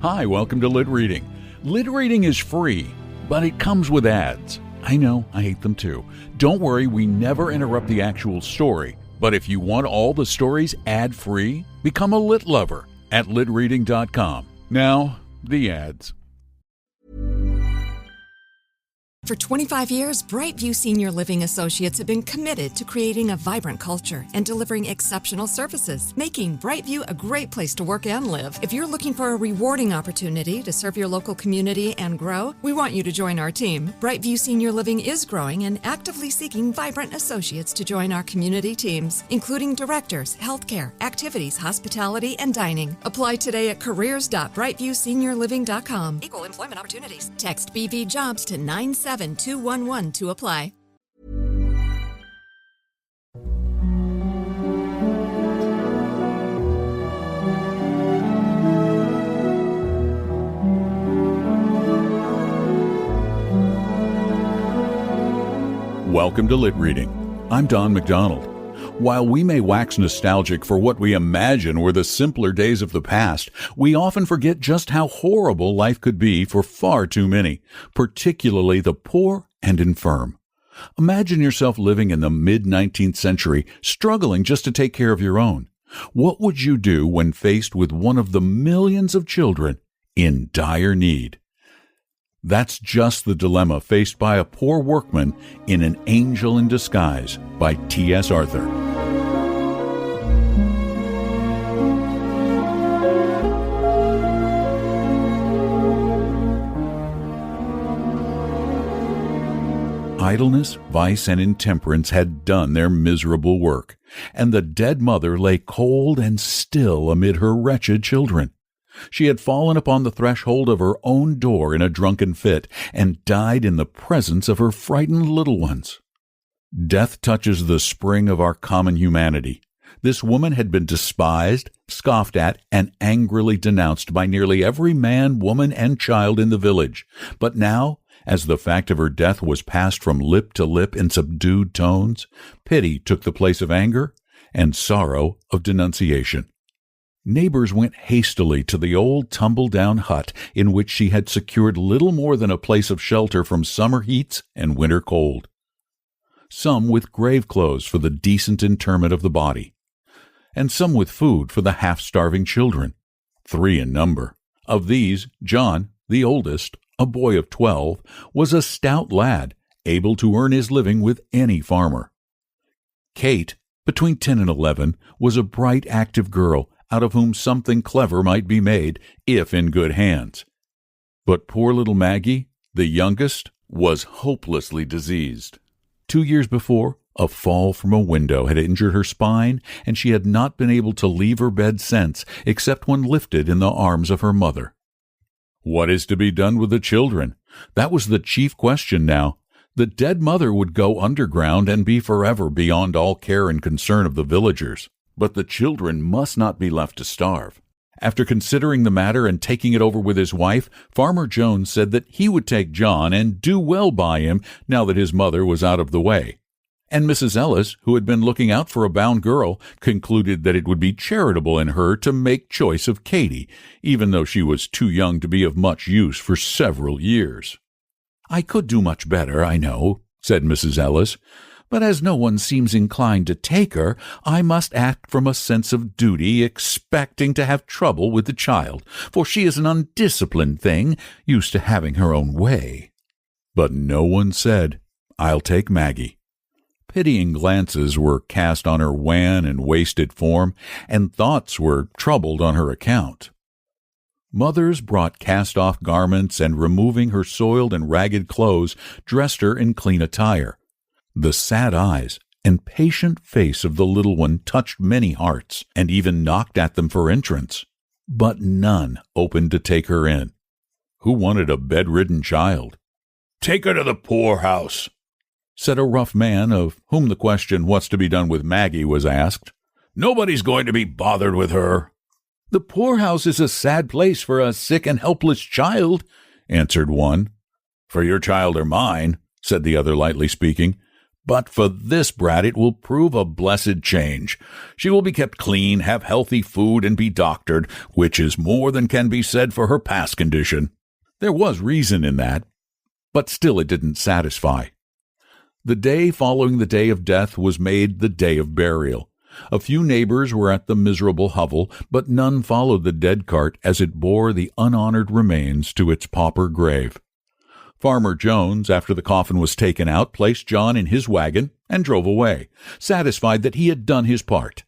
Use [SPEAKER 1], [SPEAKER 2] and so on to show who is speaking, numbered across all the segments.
[SPEAKER 1] Hi, welcome to LitReading. LitReading is free, but it comes with ads. I know, I hate them too. Don't worry, we never interrupt the actual story. But if you want all the stories ad-free, become a Lit Lover at litreading.com. Now, the ads.
[SPEAKER 2] For 25 years, Brightview Senior Living Associates have been committed to creating a vibrant culture and delivering exceptional services, making Brightview a great place to work and live. If you're looking for a rewarding opportunity to serve your local community and grow, we want you to join our team. Brightview Senior Living is growing and actively seeking vibrant associates to join our community teams, including directors, healthcare, activities, hospitality, and dining. Apply today at careers.brightviewseniorliving.com. Equal employment opportunities. Text BV Jobs to 97211 to apply.
[SPEAKER 1] Welcome to Lit Reading. I'm Don McDonald. While we may wax nostalgic for what we imagine were the simpler days of the past, we often forget just how horrible life could be for far too many, particularly the poor and infirm. Imagine yourself living in the mid-19th century, struggling just to take care of your own. What would you do when faced with one of the millions of children in dire need? That's just the dilemma faced by a poor workman in An Angel in Disguise by T.S. Arthur. Idleness, vice, and intemperance had done their miserable work, and the dead mother lay cold and still amid her wretched children. She had fallen upon the threshold of her own door in a drunken fit, and died in the presence of her frightened little ones. Death touches the spring of our common humanity. This woman had been despised, scoffed at, and angrily denounced by nearly every man, woman, and child in the village. But now, as the fact of her death was passed from lip to lip in subdued tones, pity took the place of anger, and sorrow of denunciation. Neighbors went hastily to the old tumble-down hut in which she had secured little more than a place of shelter from summer heats and winter cold. Some with grave clothes for the decent interment of the body, and some with food for the half-starving children, 3 in number. Of these, John, the oldest, a boy of 12, was a stout lad, able to earn his living with any farmer. Kate, between 10 and 11, was a bright, active girl, out of whom something clever might be made, if in good hands. But poor little Maggie, the youngest, was hopelessly diseased. 2 years before, a fall from a window had injured her spine, and she had not been able to leave her bed since, except when lifted in the arms of her mother. What is to be done with the children? That was the chief question now. The dead mother would go underground and be forever beyond all care and concern of the villagers. But the children must not be left to starve. After considering the matter and taking it over with his wife, Farmer Jones said that he would take John and do well by him now that his mother was out of the way. And Mrs. Ellis, who had been looking out for a bound girl, concluded that it would be charitable in her to make choice of Katy, even though she was too young to be of much use for several years. "I could do much better, I know," said Mrs. Ellis, "but as no one seems inclined to take her, I must act from a sense of duty, expecting to have trouble with the child, for she is an undisciplined thing, used to having her own way." But no one said, "I'll take Maggie." Pitying glances were cast on her wan and wasted form, and thoughts were troubled on her account. Mothers brought cast-off garments, and removing her soiled and ragged clothes, dressed her in clean attire. The sad eyes and patient face of the little one touched many hearts, and even knocked at them for entrance. But none opened to take her in. Who wanted a bedridden child? "Take her to the poorhouse," said a rough man, of whom the question "what's to be done with Maggie" was asked. "Nobody's going to be bothered with her." "The poorhouse is a sad place for a sick and helpless child," answered one. "For your child or mine," said the other, lightly speaking. But for this brat it will prove a blessed change. She will be kept clean, have healthy food, and be doctored, which is more than can be said for her past condition." There was reason in that, but still it didn't satisfy. The day following the day of death was made the day of burial. A few neighbors were at the miserable hovel, but none followed the dead cart as it bore the unhonored remains to its pauper grave. Farmer Jones, after the coffin was taken out, placed John in his wagon and drove away, satisfied that he had done his part.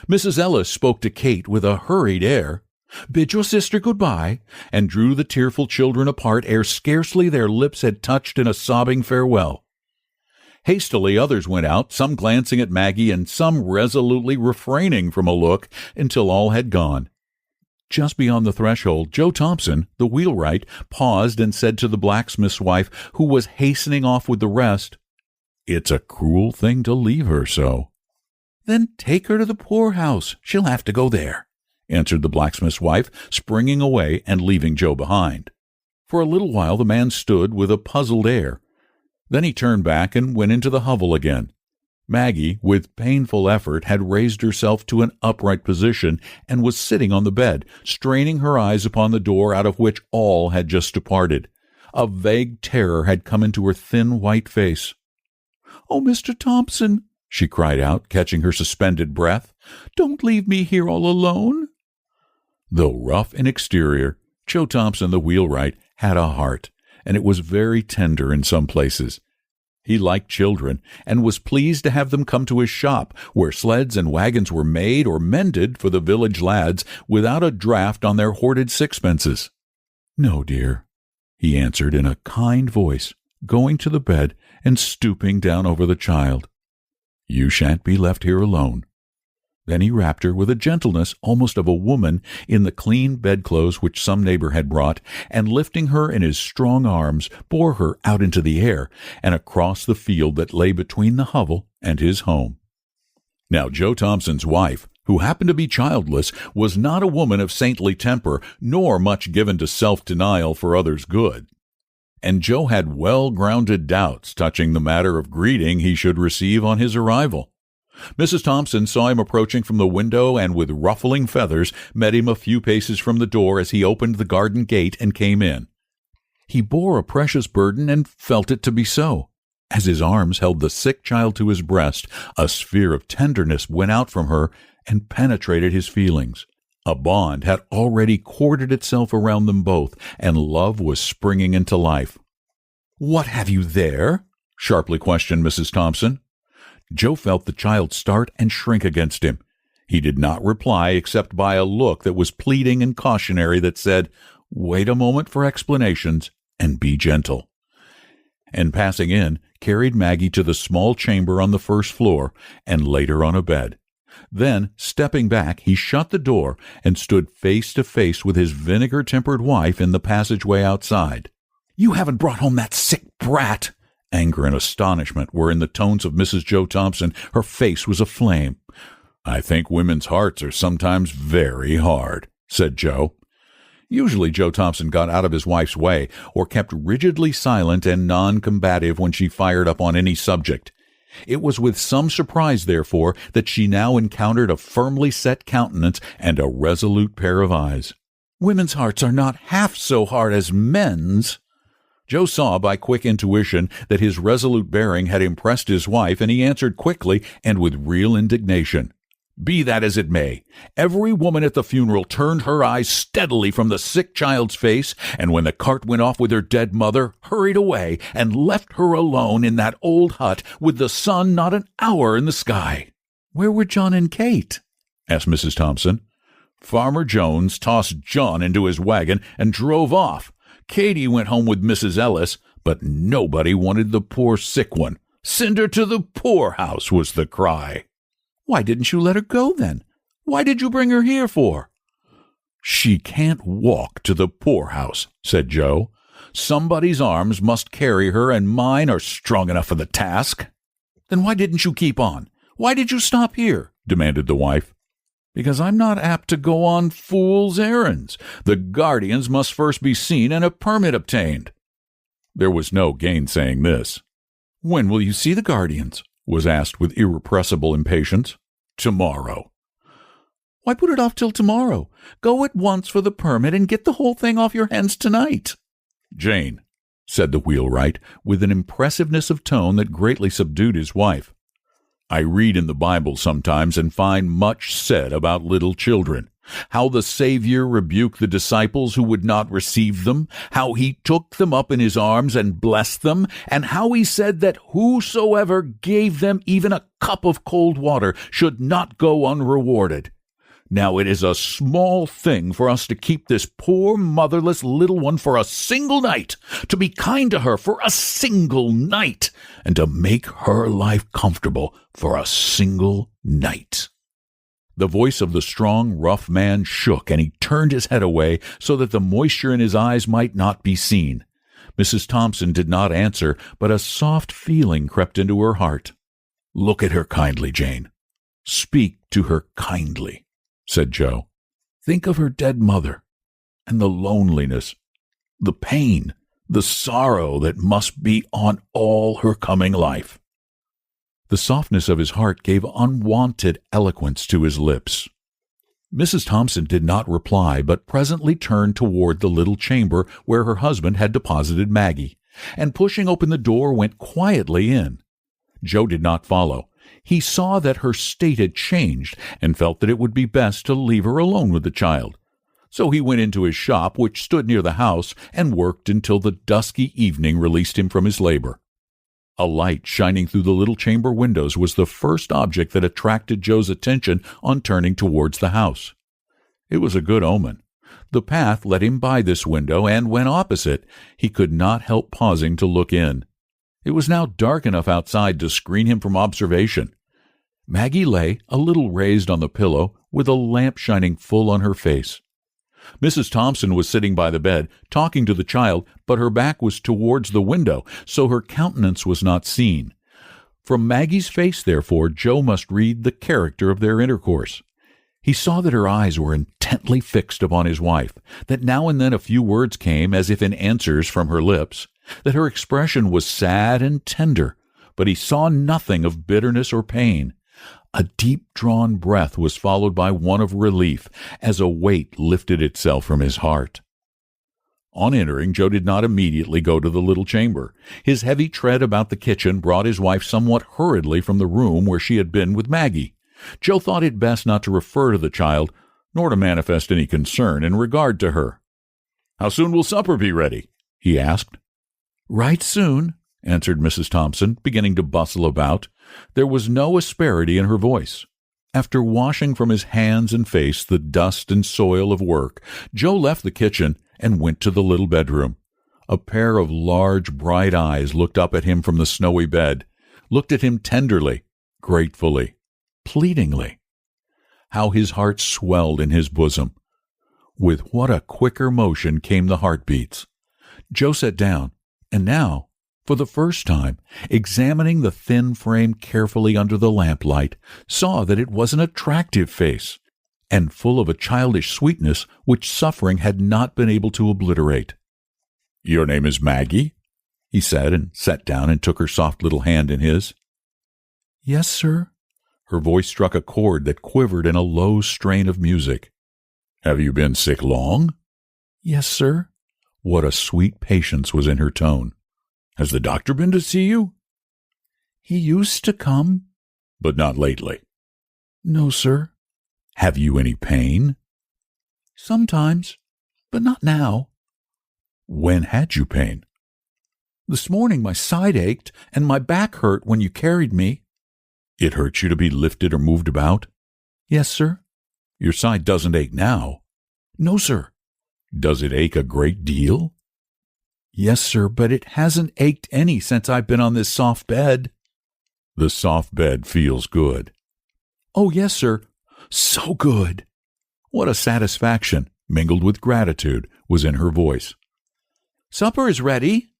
[SPEAKER 1] Mrs. Ellis spoke to Kate with a hurried air, bid your sister good-bye, and drew the tearful children apart ere scarcely their lips had touched in a sobbing farewell. Hastily others went out, some glancing at Maggie and some resolutely refraining from a look until all had gone. Just beyond the threshold, Joe Thompson, the wheelwright, paused and said to the blacksmith's wife, who was hastening off with the rest, "It's a cruel thing to leave her so." "Then take her to the poorhouse. She'll have to go there," answered the blacksmith's wife, springing away and leaving Joe behind. For a little while the man stood with a puzzled air. Then he turned back and went into the hovel again. Maggie, with painful effort, had raised herself to an upright position and was sitting on the bed, straining her eyes upon the door out of which all had just departed. A vague terror had come into her thin white face. "Oh, Mr. Thompson," she cried out, catching her suspended breath, "don't leave me here all alone." Though rough in exterior, Joe Thompson, the wheelwright, had a heart, and it was very tender in some places. He liked children, and was pleased to have them come to his shop, where sleds and wagons were made or mended for the village lads without a draft on their hoarded sixpences. "No, dear," he answered in a kind voice, going to the bed and stooping down over the child. "You shan't be left here alone." Then he wrapped her with a gentleness almost of a woman in the clean bedclothes which some neighbor had brought, and lifting her in his strong arms, bore her out into the air and across the field that lay between the hovel and his home. Now Joe Thompson's wife, who happened to be childless, was not a woman of saintly temper, nor much given to self-denial for others' good. And Joe had well-grounded doubts touching the matter of greeting he should receive on his arrival. Mrs. Thompson saw him approaching from the window and with ruffling feathers met him a few paces from the door as he opened the garden gate and came in. He bore a precious burden and felt it to be so. As his arms held the sick child to his breast, a sphere of tenderness went out from her and penetrated his feelings. A bond had already corded itself around them both, and love was springing into life. "What have you there?" sharply questioned Mrs. Thompson. Joe felt the child start and shrink against him. He did not reply except by a look that was pleading and cautionary that said, "Wait a moment for explanations, and be gentle." And passing in, carried Maggie to the small chamber on the first floor and laid her on a bed. Then, stepping back, he shut the door and stood face to face with his vinegar-tempered wife in the passageway outside. "You haven't brought home that sick brat!" Anger and astonishment were in the tones of Mrs. Joe Thompson. Her face was aflame. "I think women's hearts are sometimes very hard," said Joe. Usually Joe Thompson got out of his wife's way, or kept rigidly silent and non-combative when she fired up on any subject. It was with some surprise, therefore, that she now encountered a firmly set countenance and a resolute pair of eyes. "Women's hearts are not half so hard as men's." Joe saw by quick intuition that his resolute bearing had impressed his wife, and he answered quickly and with real indignation. "Be that as it may, every woman at the funeral turned her eyes steadily from the sick child's face, and when the cart went off with her dead mother, hurried away and left her alone in that old hut with the sun not an hour in the sky." "Where were John and Kate?" asked Mrs. Thompson. "Farmer Jones tossed John into his wagon and drove off. Katie went home with Mrs. Ellis, but nobody wanted the poor sick one. 'Send her to the poorhouse,' was the cry." "Why didn't you let her go, then? Why did you bring her here for?" "She can't walk to the poorhouse," said Joe. "Somebody's arms must carry her, and mine are strong enough for the task." "Then why didn't you keep on? Why did you stop here?" demanded the wife. "Because I'm not apt to go on fool's errands. The guardians must first be seen and a permit obtained." There was no gainsaying this. "When will you see the guardians?" was asked with irrepressible impatience. "Tomorrow." "Why put it off till tomorrow? Go at once for the permit and get the whole thing off your hands tonight." "Jane," said the wheelwright, with an impressiveness of tone that greatly subdued his wife, "I read in the Bible sometimes and find much said about little children. How the Savior rebuked the disciples who would not receive them, how he took them up in his arms and blessed them, and how he said that whosoever gave them even a cup of cold water should not go unrewarded. Now it is a small thing for us to keep this poor motherless little one for a single night, to be kind to her for a single night, and to make her life comfortable for a single night." The voice of the strong, rough man shook, and he turned his head away so that the moisture in his eyes might not be seen. Mrs. Thompson did not answer, but a soft feeling crept into her heart. "Look at her kindly, Jane. Speak to her kindly," said Joe. "Think of her dead mother, and the loneliness, the pain, the sorrow that must be on all her coming life." The softness of his heart gave unwonted eloquence to his lips. Mrs. Thompson did not reply, but presently turned toward the little chamber where her husband had deposited Maggie, and pushing open the door went quietly in. Joe did not follow. He saw that her state had changed, and felt that it would be best to leave her alone with the child. So he went into his shop, which stood near the house, and worked until the dusky evening released him from his labor. A light shining through the little chamber windows was the first object that attracted Joe's attention on turning towards the house. It was a good omen. The path led him by this window, and when opposite, he could not help pausing to look in. It was now dark enough outside to screen him from observation. Maggie lay, a little raised on the pillow, with a lamp shining full on her face. Mrs. Thompson was sitting by the bed, talking to the child, but her back was towards the window, so her countenance was not seen. From Maggie's face, therefore, Joe must read the character of their intercourse. He saw that her eyes were intently fixed upon his wife, that now and then a few words came as if in answers from her lips, that her expression was sad and tender, but he saw nothing of bitterness or pain. A deep-drawn breath was followed by one of relief, as a weight lifted itself from his heart. On entering, Joe did not immediately go to the little chamber. His heavy tread about the kitchen brought his wife somewhat hurriedly from the room where she had been with Maggie. Joe thought it best not to refer to the child, nor to manifest any concern in regard to her. "How soon will supper be ready?" he asked. "Right soon," answered Mrs. Thompson, beginning to bustle about. There was no asperity in her voice. After washing from his hands and face the dust and soil of work, Joe left the kitchen and went to the little bedroom. A pair of large, bright eyes looked up at him from the snowy bed, looked at him tenderly, gratefully, pleadingly. How his heart swelled in his bosom. With what a quicker motion came the heartbeats. Joe sat down, and now, for the first time, examining the thin frame carefully under the lamplight, saw that it was an attractive face, and full of a childish sweetness which suffering had not been able to obliterate. "Your name is Maggie?" he said, and sat down and took her soft little hand in his. "Yes, sir." Her voice struck a chord that quivered in a low strain of music. "Have you been sick long?" "Yes, sir." What a sweet patience was in her tone. "Has the doctor been to see you?" "He used to come." "But not lately?" "No, sir." "Have you any pain?" "Sometimes, but not now." "When had you pain?" "This morning my side ached, and my back hurt when you carried me." "It hurts you to be lifted or moved about?" "Yes, sir." "Your side doesn't ache now?" "No, sir." "Does it ache a great deal?" "Yes, sir, but it hasn't ached any since I've been on this soft bed." "The soft bed feels good." "Oh, yes, sir. So good." What a satisfaction, mingled with gratitude, was in her voice. "Supper is ready,"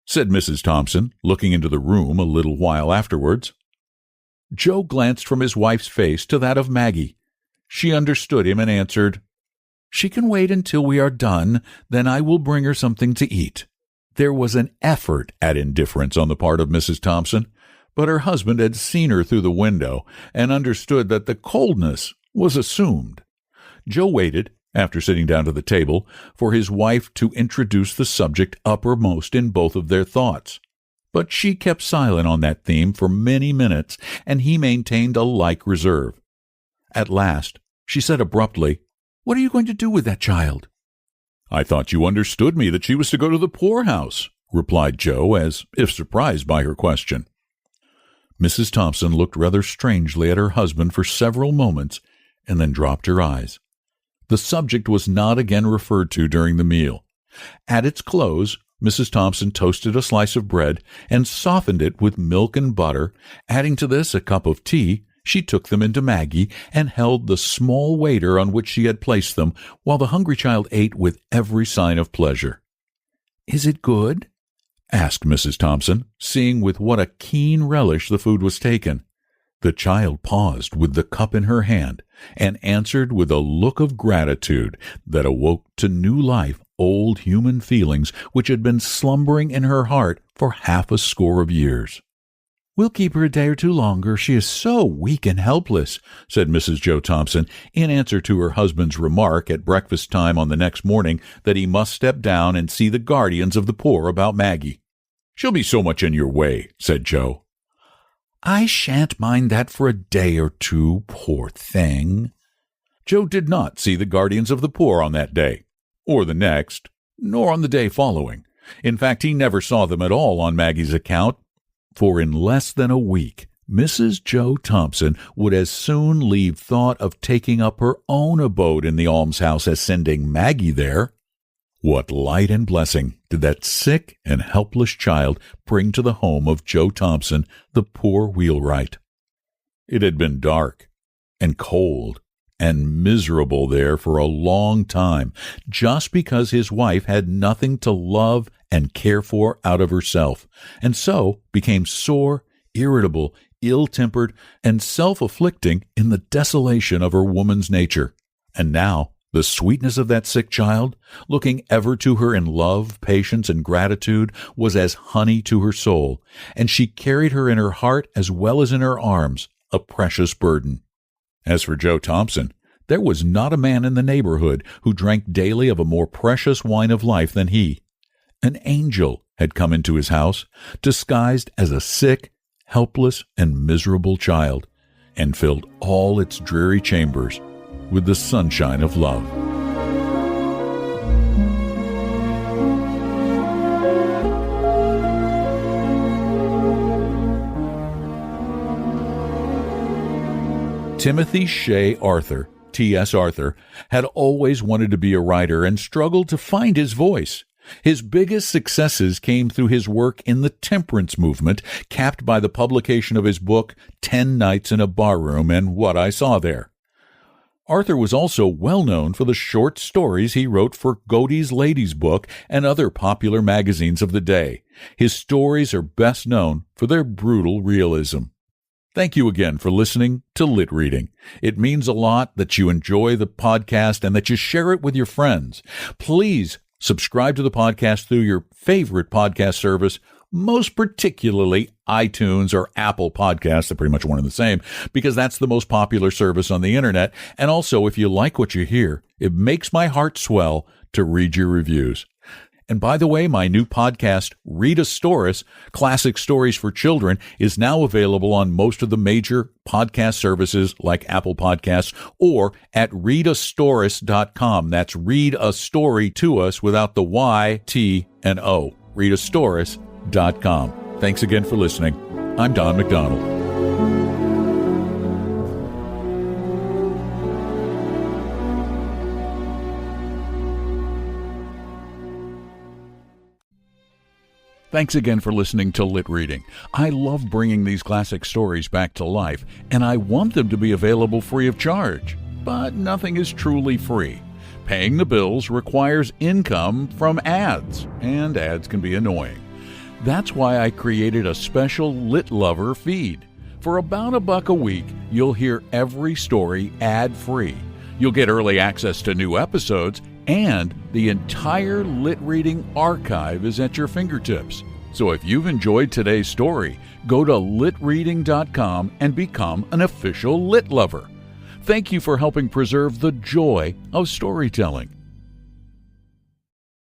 [SPEAKER 1] said Mrs. Thompson, looking into the room a little while afterwards. Joe glanced from his wife's face to that of Maggie. She understood him and answered, "She can wait until we are done, then I will bring her something to eat." There was an effort at indifference on the part of Mrs. Thompson, but her husband had seen her through the window and understood that the coldness was assumed. Joe waited, after sitting down to the table, for his wife to introduce the subject uppermost in both of their thoughts. But she kept silent on that theme for many minutes, and he maintained a like reserve. At last, she said abruptly, "What are you going to do with that child?" "I thought you understood me that she was to go to the poorhouse," replied Joe, as if surprised by her question. Mrs. Thompson looked rather strangely at her husband for several moments, and then dropped her eyes. The subject was not again referred to during the meal. At its close, Mrs. Thompson toasted a slice of bread and softened it with milk and butter. Adding to this a cup of tea, she took them into Maggie and held the small waiter on which she had placed them, while the hungry child ate with every sign of pleasure. "Is it good?" asked Mrs. Thompson, seeing with what a keen relish the food was taken. The child paused with the cup in her hand and answered with a look of gratitude that awoke to new life old human feelings which had been slumbering in her heart for 60 years. "We'll keep her a day or two longer. She is so weak and helpless," said Mrs. Joe Thompson, in answer to her husband's remark at breakfast time on the next morning that he must step down and see the guardians of the poor about Maggie. "She'll be so much in your way," said Joe. "I shan't mind that for a day or two, poor thing." Joe did not see the guardians of the poor on that day, or the next, nor on the day following. In fact, he never saw them at all on Maggie's account, for in less than a week, Mrs. Joe Thompson would as soon leave thought of taking up her own abode in the almshouse as sending Maggie there. What light and blessing did that sick and helpless child bring to the home of Joe Thompson, the poor wheelwright? It had been dark and cold and miserable there for a long time, just because his wife had nothing to love and care for out of herself, and so became sore, irritable, ill-tempered, and self-afflicting in the desolation of her woman's nature. And now, the sweetness of that sick child, looking ever to her in love, patience, and gratitude, was as honey to her soul, and she carried her in her heart as well as in her arms, a precious burden. As for Joe Thompson, there was not a man in the neighborhood who drank daily of a more precious wine of life than he. An angel had come into his house, disguised as a sick, helpless, and miserable child, and filled all its dreary chambers with the sunshine of love. Timothy Shea Arthur, T.S. Arthur, had always wanted to be a writer and struggled to find his voice. His biggest successes came through his work in the temperance movement, capped by the publication of his book, 10 Nights in a Barroom and What I Saw There. Arthur was also well known for the short stories he wrote for Godey's Lady's Book and other popular magazines of the day. His stories are best known for their brutal realism. Thank you again for listening to Lit Reading. It means a lot that you enjoy the podcast and that you share it with your friends. Please subscribe to the podcast through your favorite podcast service, most particularly iTunes or Apple Podcasts. They're pretty much one and the same, because that's the most popular service on the internet. And also, if you like what you hear, it makes my heart swell to read your reviews. And by the way, my new podcast, Read a Storis, Classic Stories for Children, is now available on most of the major podcast services like Apple Podcasts or at readastoris.com. That's read a story to us without the Y, T, and O. readastoris.com. Thanks again for listening. I'm Don McDonald. Thanks again for listening to Lit Reading. I love bringing these classic stories back to life, and I want them to be available free of charge. But nothing is truly free. Paying the bills requires income from ads, and ads can be annoying. That's why I created a special Lit Lover feed. For about $1 a week, you'll hear every story ad-free. You'll get early access to new episodes, and the entire Lit Reading archive is at your fingertips. So if you've enjoyed today's story, go to litreading.com and become an official Lit Lover. Thank you for helping preserve the joy of storytelling.